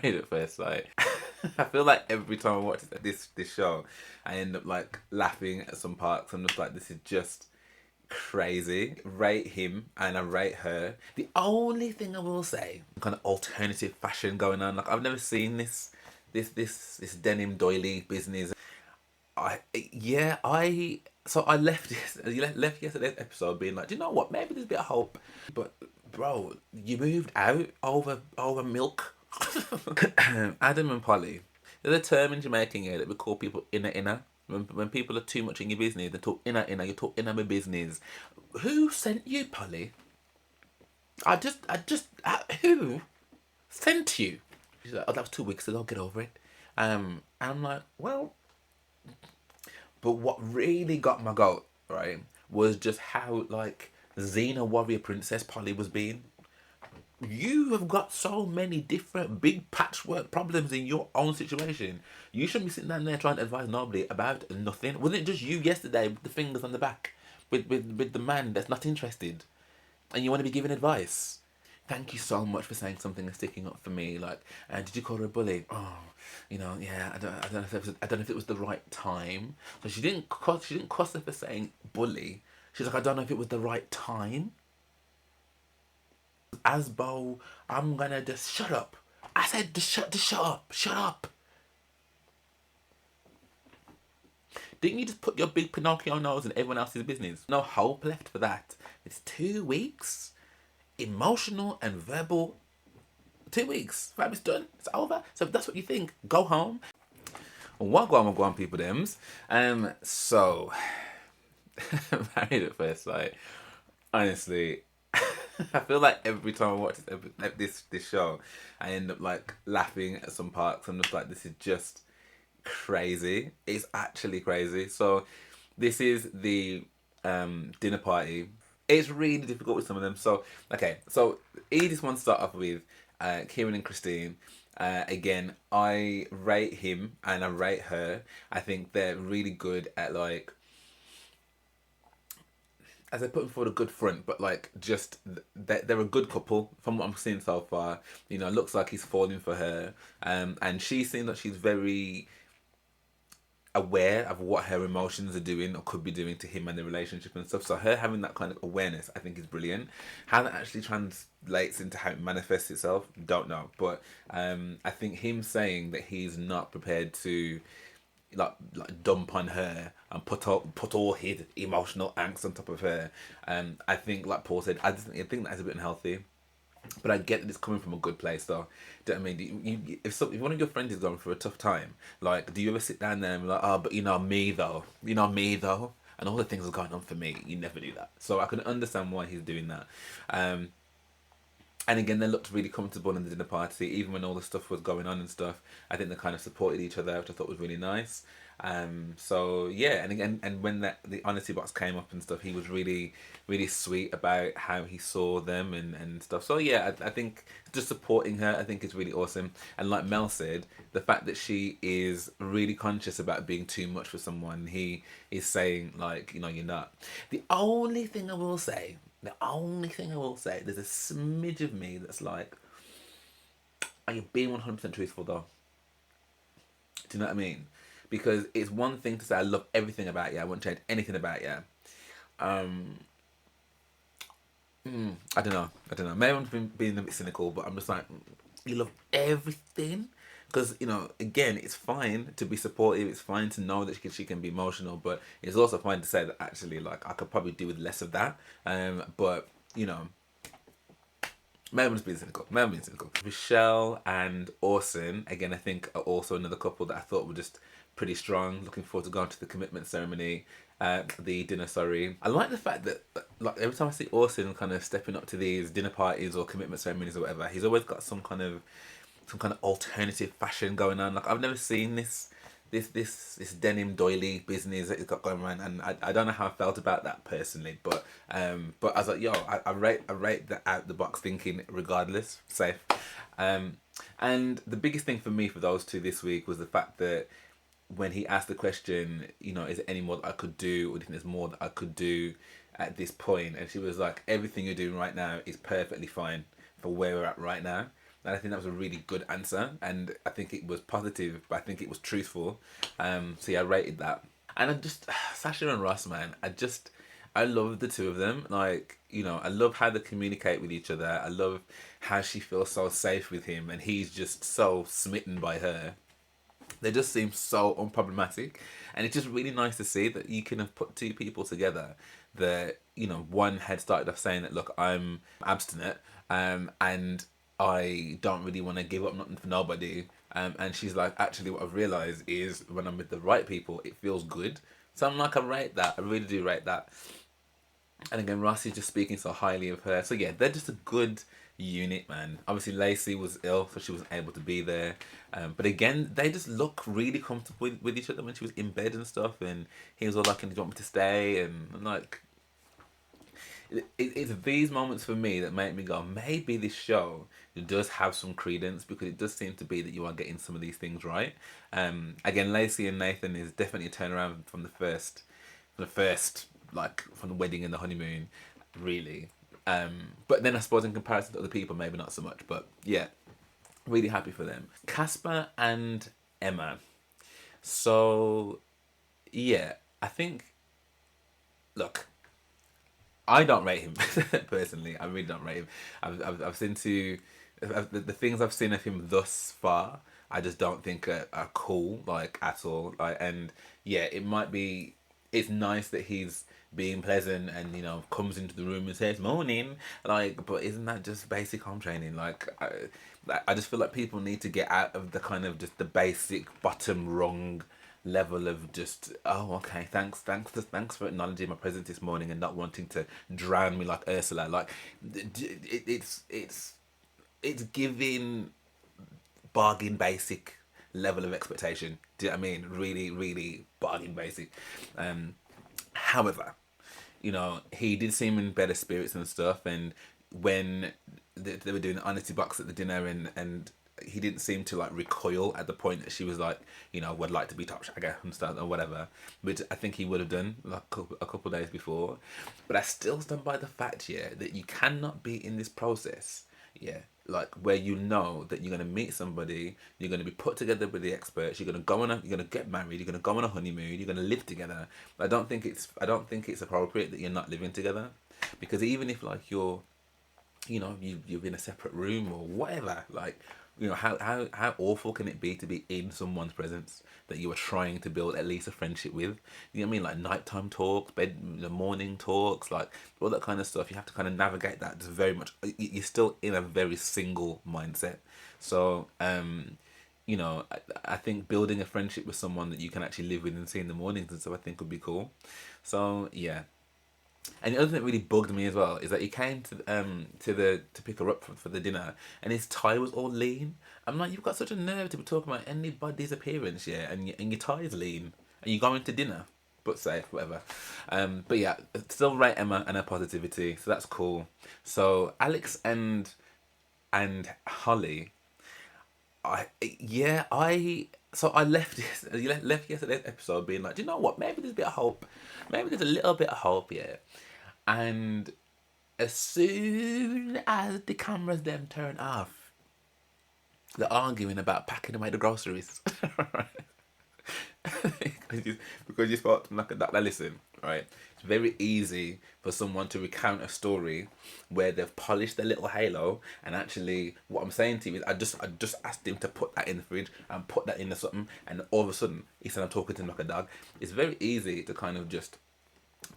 Married at First Sight. I feel like every time I watch this show, I end up like laughing at some parts. I'm just like, this is just crazy. Rate him and I rate her. The only thing I will say, kind of alternative fashion going on. Like I've never seen this denim doily business. I left yesterday's episode being like, do you know what? Maybe there's a bit of hope. But bro, you moved out over milk. Adam and Polly. There's a term in Jamaican here that we call people inner. When people are too much in your business, they talk inner. You talk inner my business. Who sent you, Polly? Who sent you? She's like, oh, that was 2 weeks ago. Get over it. And I'm like, well. But what really got my goat, right, was just how like Xena Warrior Princess Polly was being. You have got so many different big patchwork problems in your own situation. You shouldn't be sitting down there trying to advise nobody about nothing. Wasn't it just you yesterday with the fingers on the back with the man that's not interested and you want to be giving advice? Thank you so much for saying something and sticking up for me. Like, did you call her a bully? Oh, yeah. I don't know if it was the right time. So she didn't cross her for saying bully. She's like, I don't know if it was the right time. Asbo, I'm gonna just shut up. I said just shut up. Didn't you just put your big Pinocchio nose in everyone else's business? No hope left for that. It's 2 weeks, emotional and verbal. 2 weeks, fam, it's done, it's over. So if that's what you think, go home. What go on, people, thems. So Married at First Sight. Honestly, I feel like every time I watch this show, I end up like laughing at some parts. I'm just like, this is just crazy. It's actually crazy. So this is the dinner party. It's really difficult with some of them. So okay, so Edith wants to start off with Kieran and Christine. Again, I rate him and I rate her. I think they're really good at like, as they're putting forward a good front, but like just they're a good couple from what I'm seeing so far. You know, it looks like he's falling for her, and she seems like she's very aware of what her emotions are doing or could be doing to him and the relationship and stuff. So her having that kind of awareness, I think, is brilliant. How that actually translates into how it manifests itself, don't know. But I think him saying that he's not prepared to like dump on her and put all his emotional angst on top of her. I think, like Paul said, I think that's a bit unhealthy. But I get that it's coming from a good place, though. Do you know what I mean? If one of your friends is going through a tough time, like, do you ever sit down there and be like, oh, but me though, and all the things are going on for me? You never do that. So I can understand why he's doing that. And again, they looked really comfortable in the dinner party, even when all the stuff was going on and stuff. I think they kind of supported each other, which I thought was really nice. So yeah, and again, and when the honesty box came up and stuff, he was really, really sweet about how he saw them and stuff. So yeah, I think just supporting her, I think is really awesome. And like Mel said, the fact that she is really conscious about being too much for someone, he is saying like, you're not. The only thing I will say, there's a smidge of me that's like, are you being 100% truthful though? Do you know what I mean? Because it's one thing to say, I love everything about you, I won't change anything about you. I don't know. Maybe I'm being a bit cynical, but I'm just like, you love everything? Because, again, it's fine to be supportive, it's fine to know that she can be emotional, but it's also fine to say that actually, like, I could probably do with less of that. But, maybe I'm just being cynical. Michelle and Orson, again, I think are also another couple that I thought were just pretty strong. Looking forward to going to the commitment ceremony, the dinner, sorry. I like the fact that, like, every time I see Orson kind of stepping up to these dinner parties or commitment ceremonies or whatever, he's always got some kind of alternative fashion going on. Like, I've never seen this denim doily business that he's got going around, and I don't know how I felt about that personally, but I was like, yo, I rate the out the box thinking regardless, safe. And the biggest thing for me for those two this week was the fact that when he asked the question, is there any more that I could do, or do you think there's more that I could do at this point? And she was like, everything you're doing right now is perfectly fine for where we're at right now. And I think that was a really good answer, and I think it was positive, but I think it was truthful. So yeah, I rated that. And I just Sasha and Ross, man, I love the two of them. Like, you know, I love how they communicate with each other. I love how she feels so safe with him, and he's just so smitten by her. They just seem so unproblematic, and it's just really nice to see that you can have put two people together that, you know, one had started off saying that, look, I'm abstinent, and I don't really want to give up nothing for nobody, and she's like, actually what I've realized is when I'm with the right people it feels good. So I'm like, I rate that, I really do rate that. And again, Rossi's just speaking so highly of her. So yeah, they're just a good unit, man. Obviously, Lacey was ill, so she wasn't able to be there. But again, they just look really comfortable with each other when she was in bed and stuff. And he was all like, "Do you want me to stay?" And I'm like, it's these moments for me that make me go, maybe this show does have some credence, because it does seem to be that you are getting some of these things right. Again, Lacey and Nathan is definitely a turnaround from the first, like from the wedding and the honeymoon, really. But then I suppose in comparison to other people, maybe not so much. But yeah, really happy for them. Casper and Emma. So yeah, I think, look, I don't rate him personally. I really don't rate him. I've seen the things I've seen of him thus far. I just don't think are cool, like, at all. Like, and yeah, it might be. It's nice that he's being pleasant and, you know, comes into the room and says morning, like, but isn't that just basic home training? Like, I just feel like people need to get out of the kind of just the basic bottom rung level of just, oh, okay, thanks for acknowledging my presence this morning and not wanting to drown me like Ursula. Like, it's giving bargain basic level of expectation. Do you know what I mean? Really, really bargain basic. However, you know, he did seem in better spirits and stuff, and when they were doing the honesty box at the dinner, and he didn't seem to like recoil at the point that she was like, you know, would like to be top shagger and stuff or whatever, which I think he would have done like a couple of days before. But I still stand by the fact, yeah, that you cannot be in this process, yeah, like where you know that you're gonna meet somebody, you're gonna be put together with the experts, you're gonna get married, you're gonna go on a honeymoon, you're gonna live together. I don't think it's appropriate that you're not living together, because even if like you're in a separate room or whatever, like, you know, how awful can it be to be in someone's presence that you are trying to build at least a friendship with? You know what I mean? Like nighttime talks, the morning talks, like all that kind of stuff. You have to kind of navigate that. Just very much, you're still in a very single mindset. So you know, I think building a friendship with someone that you can actually live with and see in the mornings and stuff, I think would be cool. So yeah. And the other thing that really bugged me as well is that he came to pick her up for the dinner, and his tie was all lean. I'm like, you've got such a nerve to be talking about anybody's appearance, yeah, and your tie is lean, and you're going to dinner, but safe, whatever. But yeah, still rate Emma and her positivity, so that's cool. So Alex and Holly, I yeah I so I left left yesterday's episode being like, do you know what? Maybe there's a bit of hope. Maybe there's a little bit of hope here. And as soon as the cameras then turn off, they're arguing about packing away the groceries. because you thought, like, that. Now listen, right? It's very easy for someone to recount a story where they've polished their little halo, and actually, what I'm saying to you is, I just asked him to put that in the fridge and put that into something, and all of a sudden he said I'm talking to him like a dog. It's very easy to kind of just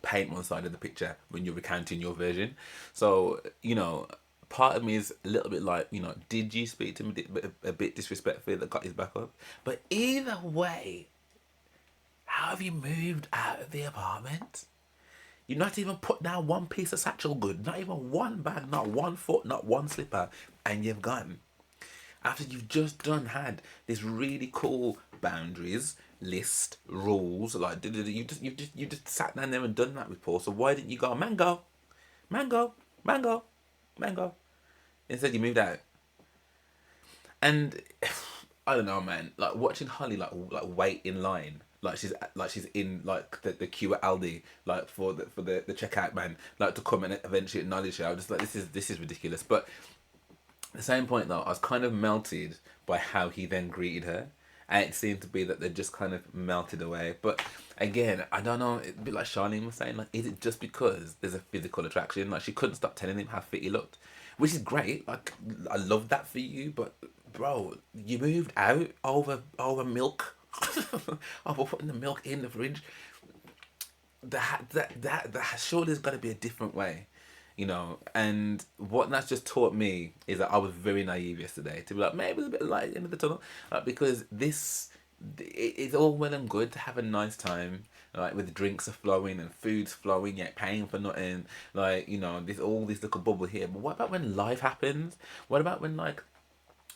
paint one side of the picture when you're recounting your version. So, you know, part of me is a little bit like, you know, did you speak to him a bit disrespectfully that got his back up? But either way, how have you moved out of the apartment? You've not even put down one piece of satchel good, not even one bag, not one foot, not one slipper, and you've gone. After you've just done had this really cool boundaries list, rules, like you just sat down there and done that with Paul. So why didn't you go mango, mango, mango, mango? Instead you moved out. And I don't know, man. Like watching Holly like wait in line, like she's in like the queue at Aldi, like for the checkout man, like to come and eventually acknowledge her. I was just like, this is ridiculous. But At the same point though, I was kind of melted by how he then greeted her. And it seemed to be that they just kind of melted away. But again, I don't know, a bit like Charlene was saying, like, is it just because there's a physical attraction? Like, she couldn't stop telling him how fit he looked. Which is great. Like, I love that for you, but bro, you moved out over milk. Over putting the milk in the fridge. That surely there's got to be a different way, you know. And what that's just taught me is that I was very naive yesterday to be like, maybe there's a bit of light at the end of the tunnel, because it's all well and good to have a nice time, like with drinks are flowing and food's flowing, yet paying for nothing, like, you know, there's all this little bubble here. But what about when life happens? What about when, like,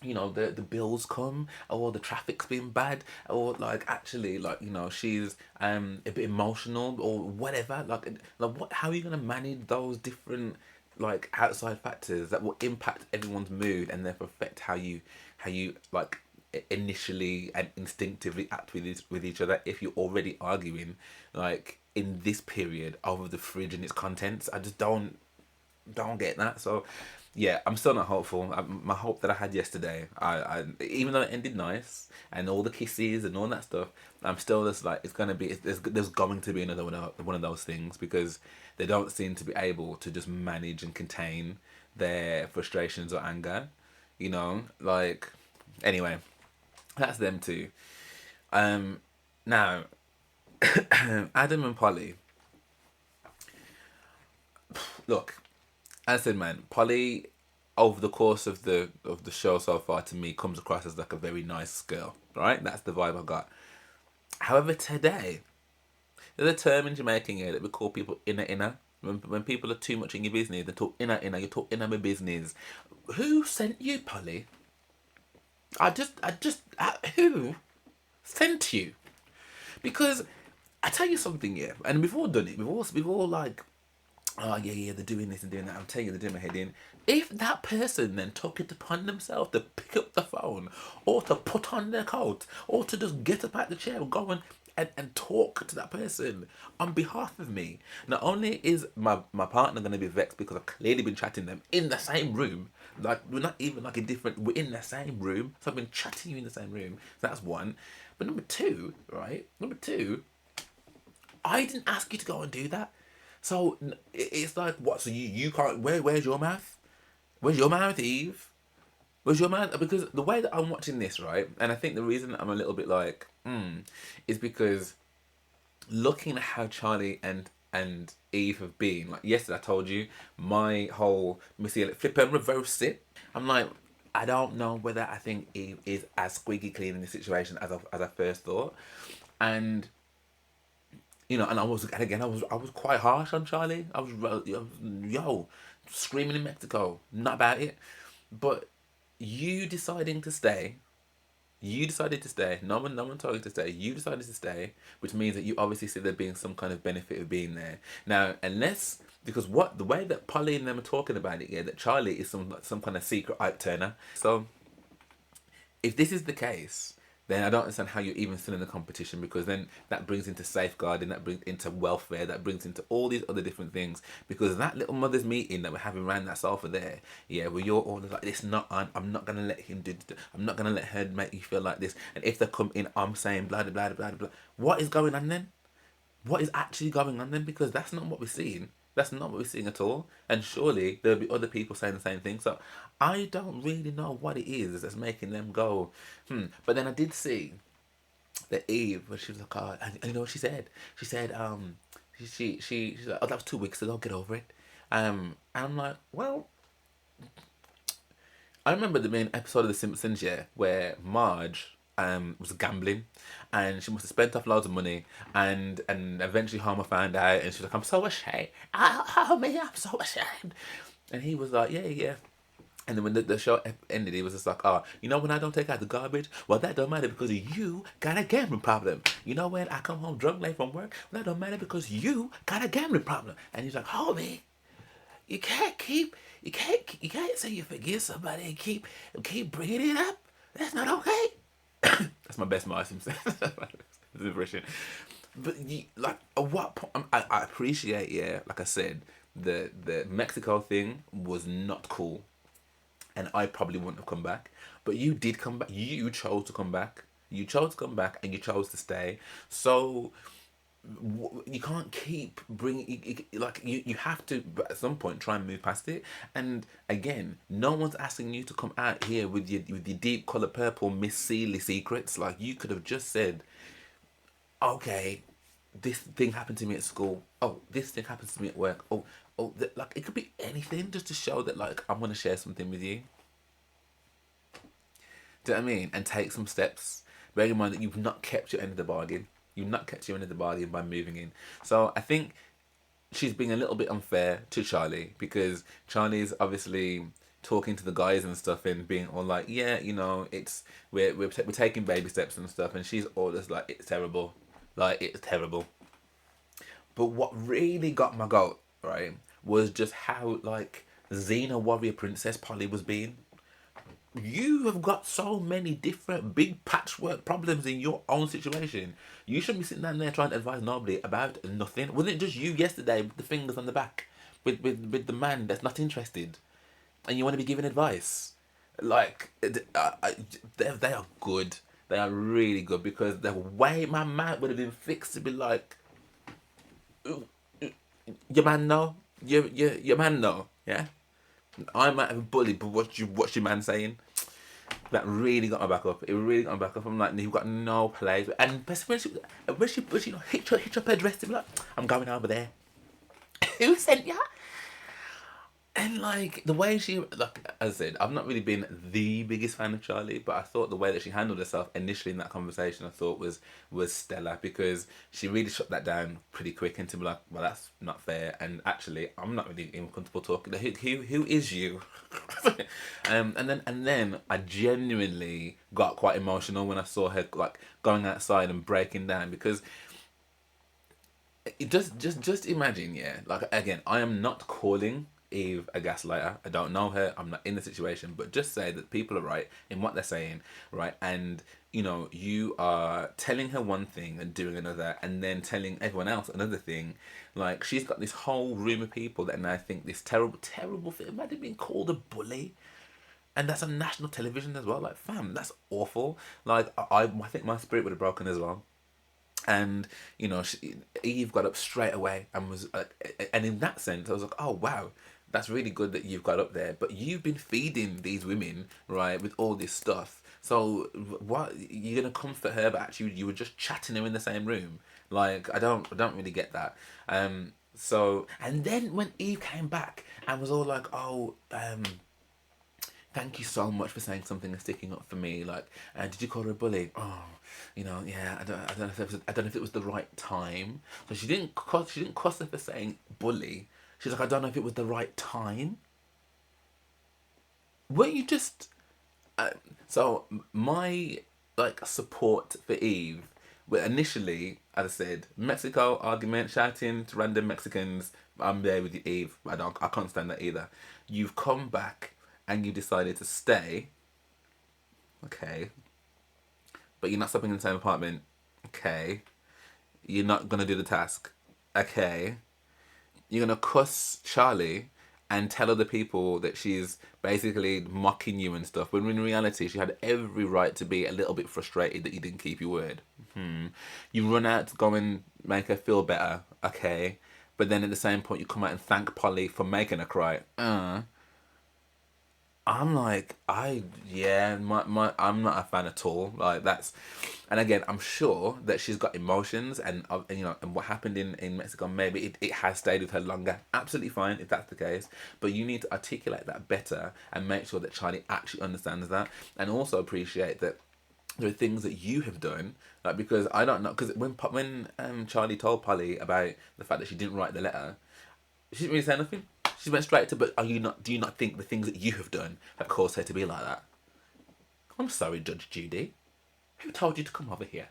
you know, the bills come, or the traffic's been bad, or like actually, like, you know, she's a bit emotional or whatever, like what, how are you going to manage those different like outside factors that will impact everyone's mood and therefore affect how you like initially and instinctively act with each other if you're already arguing like in this period over the fridge and its contents? I just don't get that. So yeah, I'm still not hopeful. My hope that I had yesterday, I even though it ended nice and all the kisses and all that stuff, I'm still just like, it's gonna be, there's going to be another one of those things, because they don't seem to be able to just manage and contain their frustrations or anger, you know. Like, anyway, that's them too. Now Adam and Polly, look, as I said, man, Polly, over the course of the show so far, to me, comes across as like a very nice girl, right? That's the vibe I got. However, today, there's a term in Jamaican here that we call people inner. When people are too much in your business, they talk inner. You talk inner my business. Who sent you, Polly? Who sent you? Because I tell you something, yeah, and we've all done it. We've all like, oh yeah, they're doing this and doing that. I'm telling you, they're doing my head in. If that person then took it upon themselves to pick up the phone, or to put on their coat, or to just get up out the chair and go and talk to that person on behalf of me, not only is my partner going to be vexed because I've clearly been chatting them in the same room, like we're not even like a different, we're in the same room, so I've been chatting you in the same room. So that's one. But number two, right? Number two, I didn't ask you to go and do that. So it's like, what? So you can't. Where's your mouth? Where's your mouth, Eve? Where's your mouth? Because the way that I'm watching this, right, and I think the reason I'm a little bit like, is because looking at how Charlie and Eve have been. Like yesterday, I told you my whole Missy Elliott flip and reverse it. I'm like, I don't know whether I think Eve is as squeaky clean in this situation as I first thought, and you know, and I was quite harsh on Charlie. I was yo, screaming in Mexico, not about it. But you deciding to stay, you decided to stay. No one told you to stay. You decided to stay, which means that you obviously see there being some kind of benefit of being there. Now, unless, because what the way that Polly and them are talking about it, yeah, that Charlie is some kind of secret Ike Turner. So if this is the case, then I don't understand how you're even still in the competition, because then that brings into safeguarding, that brings into welfare, that brings into all these other different things. Because that little mothers meeting that we're having around that sofa there, yeah, where you're all like, it's not on, I'm not gonna let him do, I'm not gonna let her make you feel like this. And if they come in, I'm saying blah blah blah blah blah. What is going on then? What is actually going on then? Because that's not what we're seeing. That's not what we're seeing at all. And surely there'll be other people saying the same thing. So I don't really know what it is that's making them go, But then I did see that Eve, where she was like, oh, and you know what she said? She said, she's like, oh, that was 2 weeks ago, get over it. And I'm like, well, I remember the main episode of The Simpsons, yeah, where Marge was gambling, and she must have spent off loads of money, and eventually Homer found out, and she's like, I'm so ashamed. Homer, I'm so ashamed. And he was like, yeah, yeah. And then when the show ended, he was just like, oh, you know when I don't take out the garbage? Well, that don't matter because you got a gambling problem. You know when I come home drunk late from work? Well, that don't matter because you got a gambling problem. And he's like, homie, you can't say you forgive somebody and keep bringing it up. That's not okay. That's my best Marge Simpson impression. But like, at what point? I appreciate, yeah, like I said, the Mexico thing was not cool. and I probably wouldn't have come back. But you did come back. You chose to come back. You chose to come back, and you chose to stay. So you can't keep bringing you have to at some point try and move past it. And again, no one's asking you to come out here with your deep color purple Miss Seeley secrets. Like, you could have just said, okay, this thing happened to me at school, oh, this thing happens to me at work, like, it could be anything, just to show that, like, I'm going to share something with you. Do you know what I mean? And take some steps. Bearing in mind that you've not kept your end of the bargain. You've not kept your end of the bargain by moving in. So I think she's being a little bit unfair to Charlie, because Charlie's obviously talking to the guys and stuff and being all like, yeah, you know, it's we're taking baby steps and stuff, and she's all just like, it's terrible, like, it's terrible. But what really got my goat, right, was just how, like, Xena warrior princess Polly was being. You have got so many different big patchwork problems in your own situation. You shouldn't be sitting down there trying to advise nobody about nothing. Wasn't it just you yesterday with the fingers on the back with the man that's not interested, and you want to be giving advice? Like, they are good. They are really good, because the way my mouth would have been fixed to be like, your man know, your man know, yeah. I might have a bully, but what's your man saying? That really got my back up. It really got my back up. I'm like, you've got no place. And when she hitch up her dress, to be like, I'm going over there. Who sent ya? And, like, the way she, like, as I said, I've not really been the biggest fan of Charlie, but I thought the way that she handled herself initially in that conversation, I thought was stellar, because she really shut that down pretty quick, and to be like, well, that's not fair, and actually, I'm not really even comfortable talking. Who is you? And then I genuinely got quite emotional when I saw her, like, going outside and breaking down, because it just imagine, yeah, like, again, I am not calling Eve a gaslighter. I don't know her. I'm not in the situation, but just say that people are right in what they're saying, right? And, you know, you are telling her one thing and doing another, and then telling everyone else another thing. Like, she's got this whole room of people that now think this terrible thing. Imagine being called a bully. And that's on national television as well. Like, fam, that's awful. Like, I think my spirit would have broken as well. And, you know, Eve got up straight away and was, and in that sense, I was like, oh, wow, that's really good that you've got up there. But you've been feeding these women, right, with all this stuff. So what, you're gonna comfort her, but actually you were just chatting her in the same room? Like, I don't really get that. So, and then when Eve came back and was all like, oh, thank you so much for saying something and sticking up for me. Like, did you call her a bully? Oh, you know, yeah. I don't know if it was the right time. So she didn't cuss her for saying bully. She's like, I don't know if it was the right time. Weren't you just? So my, like, support for Eve, well, initially, as I said, Mexico argument, shouting to random Mexicans. I'm there with you, Eve. I can't stand that either. You've come back and you decided to stay. Okay. But you're not stopping in the same apartment. Okay. You're not gonna do the task. Okay. You're gonna cuss Charlie and tell other people that she's basically mocking you and stuff, when in reality she had every right to be a little bit frustrated that you didn't keep your word. You run out to go and make her feel better. Okay. But then at the same point you come out and thank Polly for making her cry. I'm like, I'm not a fan at all. Like, that's, and again, I'm sure that she's got emotions, and you know, and what happened in Mexico, maybe it has stayed with her longer. Absolutely fine if that's the case, but you need to articulate that better and make sure that Charlie actually understands that, and also appreciate that there are things that you have done, like, because I don't know, because when Charlie told Polly about the fact that she didn't write the letter, she didn't really say nothing. She went straight to, but do you not think the things that you have done have caused her to be like that? I'm sorry, Judge Judy. Who told you to come over here?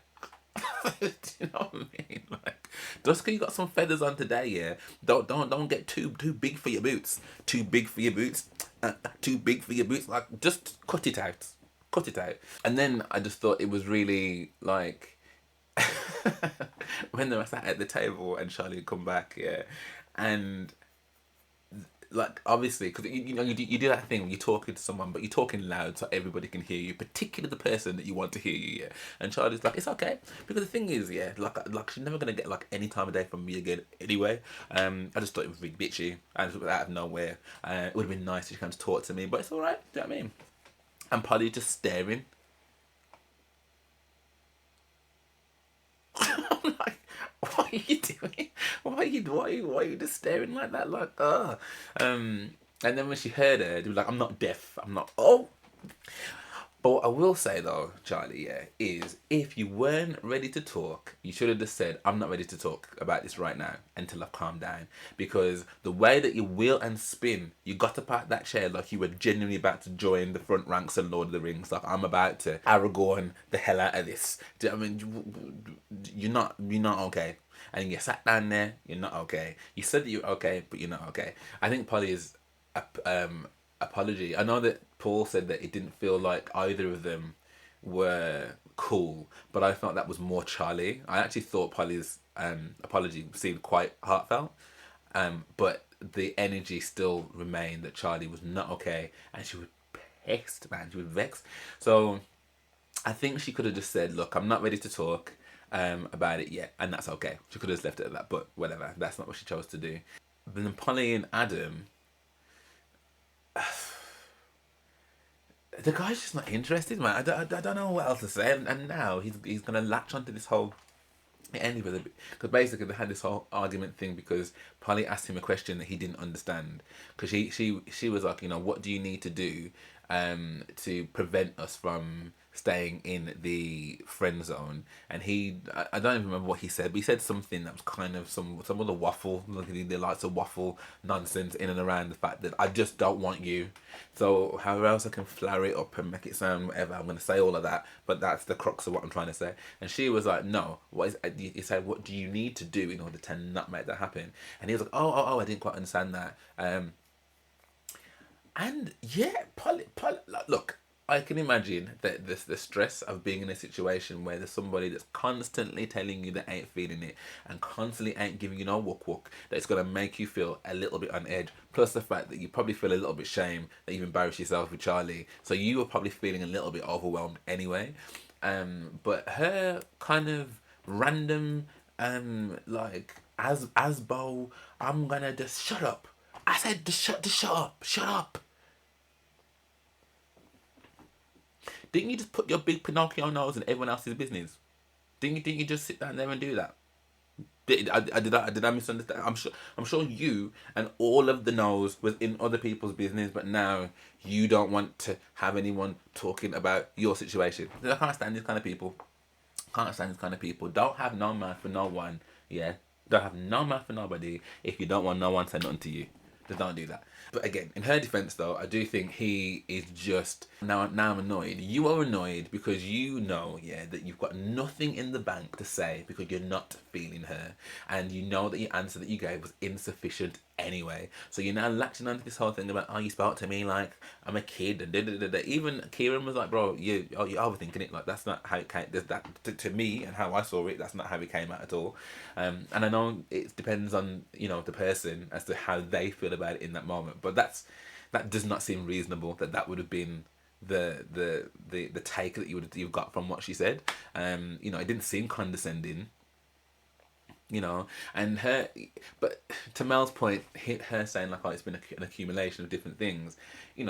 Do you know what I mean? Like, just because you got some feathers on today, yeah. Don't get too big for your boots. Too big for your boots. Too big for your boots. Like, just cut it out. Cut it out. And then I just thought it was really, like, when they were sat at the table and Charlie had come back, yeah, and like obviously, because you do that thing when you're talking to someone, but you're talking loud so everybody can hear you, particularly the person that you want to hear you. Yeah, and Charlie's like, it's okay, because the thing is, yeah, like she's never gonna get like any time of day from me again anyway. I just thought it was really bitchy and out of nowhere. It would have been nice if she came to talk to me, but it's all right. Do you know what I mean? And Polly just staring. I'm like, what are you doing? Why are you just staring like that? Like, and then when she heard her, she was like, I'm not deaf. I'm not. Oh. But what I will say though, Charlie, yeah, is if you weren't ready to talk, you should have just said, I'm not ready to talk about this right now until I've calmed down. Because the way that you wheel and spin, you got to park that chair like you were genuinely about to join the front ranks of Lord of the Rings. Like, I'm about to Aragorn the hell out of this. Do you know what I mean? You're not okay. And you sat down there, you're not okay. You said that you're okay, but you're not okay. I think Polly is apology. I know that Paul said that it didn't feel like either of them were cool, but I felt that was more Charlie. I actually thought Polly's apology seemed quite heartfelt, but the energy still remained that Charlie was not okay, and she was pissed, man. She was vexed. So I think she could have just said, "Look, I'm not ready to talk about it yet," and that's okay. She could have just left it at that, but whatever. That's not what she chose to do. But then Polly and Adam, the guy's just not interested, man. I don't know what else to say. And now he's gonna latch onto this whole. It ended with a bit, because basically they had this whole argument thing because Polly asked him a question that he didn't understand, because she was like, what do you need to do to prevent us from staying in the friend zone? And I don't even remember what he said, but he said something that was kind of some of the waffle, the likes of waffle nonsense in and around the fact that I just don't want you. So however else I can flower it up and make it sound whatever, I'm going to say all of that, but that's the crux of what I'm trying to say. And she was like, no, he said, what do you need to do in order to not make that happen? And he was like, oh, I didn't quite understand that. And yeah, look, I can imagine that the stress of being in a situation where there's somebody that's constantly telling you they ain't feeling it and constantly ain't giving you no walk, that it's going to make you feel a little bit on edge. Plus the fact that you probably feel a little bit shame that you've embarrassed yourself with Charlie. So you were probably feeling a little bit overwhelmed anyway. But her kind of random, like, Asbo, I'm going to just shut up. I said, just shut up. Didn't you just put your big Pinocchio nose in everyone else's business? Didn't you just sit down there and do that? Did I misunderstand? I'm sure you and all of the nose was in other people's business, but now you don't want to have anyone talking about your situation. I can't stand these kind of people. Don't have no mouth for no one. Yeah. Don't have no mouth for nobody if you don't want no one to say nothing to you. Just don't do that. But again, in her defense though, I do think he is just now I'm annoyed. You are annoyed because you know, yeah, that you've got nothing in the bank to say because you're not feeling her, and you know that your answer that you gave was insufficient anyway. So you're now latching onto this whole thing about, oh, you spoke to me like I'm a kid and da. Even Kieran was like, bro, you're overthinking it. Like, that's not how it came. That to me and how I saw it, that's not how it came out at all. And I know it depends on the person as to how they feel about it in that moment. But that does not seem reasonable. That would have been the take that you've got from what she said. It didn't seem condescending. And but to Mel's point, her saying like, oh, it's been an accumulation of different things.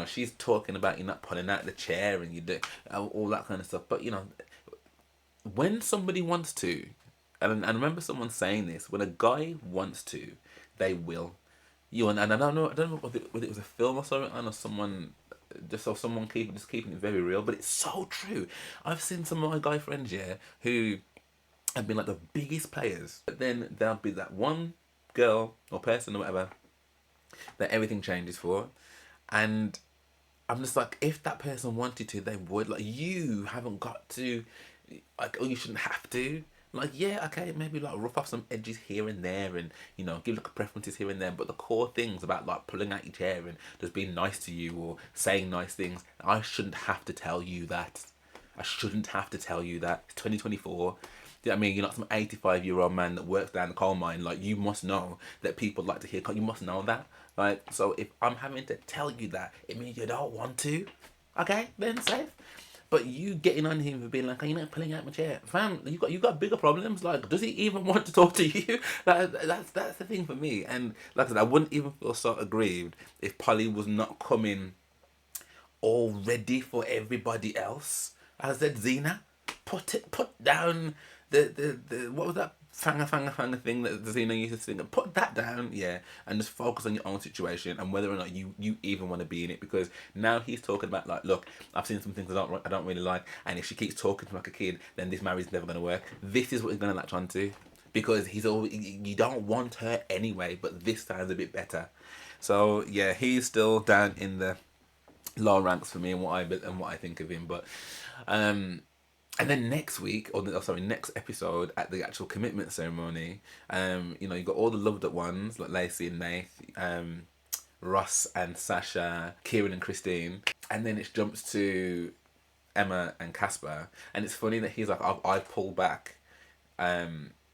She's talking about you not pulling out the chair and you do all that kind of stuff. But when somebody wants to, and I remember someone saying this, when a guy wants to, they will. And I don't know whether it was a film or something, or someone keeping it very real, but it's so true. I've seen some of my guy friends, yeah, who have been like the biggest players, but then there'll be that one girl or person or whatever that everything changes for, and I'm just like, if that person wanted to, they would. Like, you haven't got to, like, or you shouldn't have to. Like, yeah, okay, maybe like rough off some edges here and there, and give like preferences here and there. But the core things about like pulling out your chair and just being nice to you or saying nice things, I shouldn't have to tell you that. I shouldn't have to tell you that. It's 2024. Do you know what I mean? You're not some 85-year-old man that works down the coal mine. Like, you must know that people like to hear. You must know that. Like, so if I'm having to tell you that, it means you don't want to. Okay, then safe. But you getting on him for being like, oh, you're not pulling out my chair, fam. You got bigger problems. Like, does he even want to talk to you? Like, that's the thing for me. And like I said, I wouldn't even feel so aggrieved if Polly was not coming all ready for everybody else. I said, Zena, put down the what was that fanga thing that Zena used to sing? Put that down, yeah, and just focus on your own situation and whether or not you even want to be in it. Because now he's talking about, like, look, I've seen some things I don't really like, and if she keeps talking to me like a kid, then this marriage's never gonna work. This is what he's gonna latch onto, because he's always, you don't want her anyway, but this sounds a bit better. So yeah, he's still down in the low ranks for me and what I think of him. But and then next week, next episode, at the actual commitment ceremony, you know, you got all the loved up ones like Lacey and Nath, Ross and Sasha, Kieran and Christine, and then it jumps to Emma and Casper. And it's funny that he's like, I pull back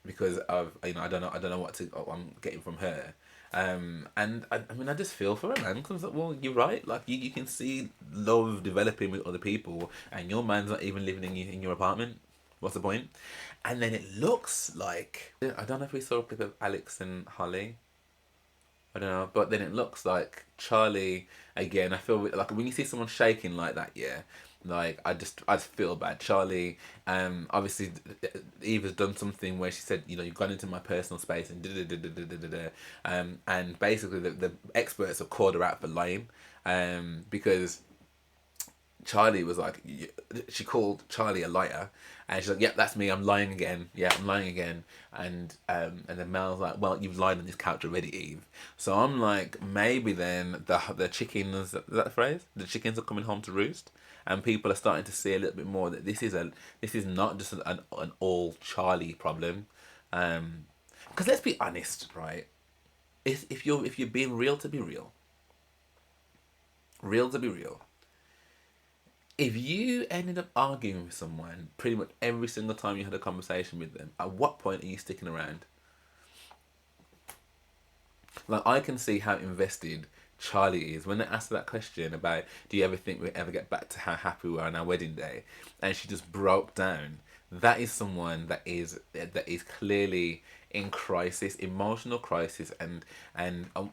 because of, you know, I don't know what I'm getting from her. And I mean, I just feel for her, man, because like, well, you're right. Like, you can see love developing with other people, and your man's not even living in your apartment. What's the point? And then it looks like, I don't know if we saw a clip of Alex and Holly. I don't know, but then it looks like Charlie again. I feel like when you see someone shaking like that, yeah. Like, I just feel bad. Charlie, obviously, Eva's done something where she said, you know, you've gone into my personal space and and basically the experts have called her out for lying, because Charlie was like, she called Charlie a liar, and she's like, yep, that's me, I'm lying again, yeah, I'm lying again, and then Mel's like, well, you've lied on this couch already, Eve. So I'm like, maybe then the chickens, is that the phrase? The chickens are coming home to roost, and people are starting to see a little bit more that this is not just an all Charlie problem, because let's be honest, right? If you're being real to be real to be real. If you ended up arguing with someone pretty much every single time you had a conversation with them, at what point are you sticking around? Like, I can see how invested Charlie is when they asked her that question about, do you ever think we'll ever get back to how happy we were on our wedding day? And she just broke down. That is someone that is clearly in crisis, emotional crisis, and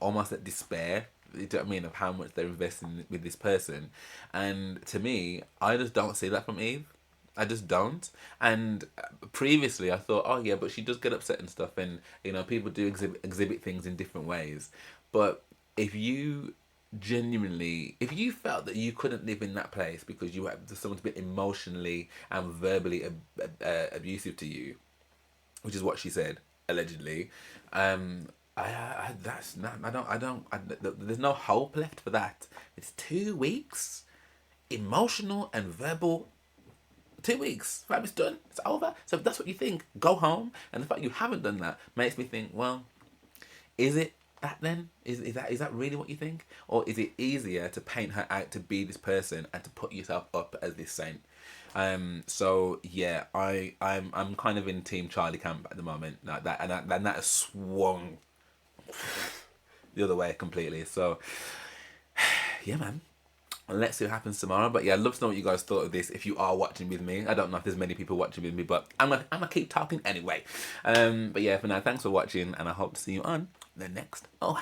almost at despair. You know what I mean, of how much they're investing with this person. And to me, I just don't see that from Eve. I just don't. And previously I thought, oh yeah, but she does get upset and stuff, and you know, people do exhibit things in different ways. But if you felt that you couldn't live in that place because you had someone's been emotionally and verbally abusive to you, which is what she said allegedly, that's not, there's no hope left for that. It's 2 weeks, emotional and verbal. 2 weeks, fam, it's done, it's over. So if that's what you think, go home. And the fact you haven't done that makes me think, well, is it that then? Is that really what you think? Or is it easier to paint her out to be this person and to put yourself up as this saint? So yeah, I'm kind of in Team Charlie camp at the moment. Like that, and that has swung the other way completely. So yeah, man, let's see what happens tomorrow. But yeah, I'd love to know what you guys thought of this. If you are watching with me, I don't know if there's many people watching with me, but I'm gonna keep talking anyway. But yeah, for now, thanks for watching, and I hope to see you on the next one.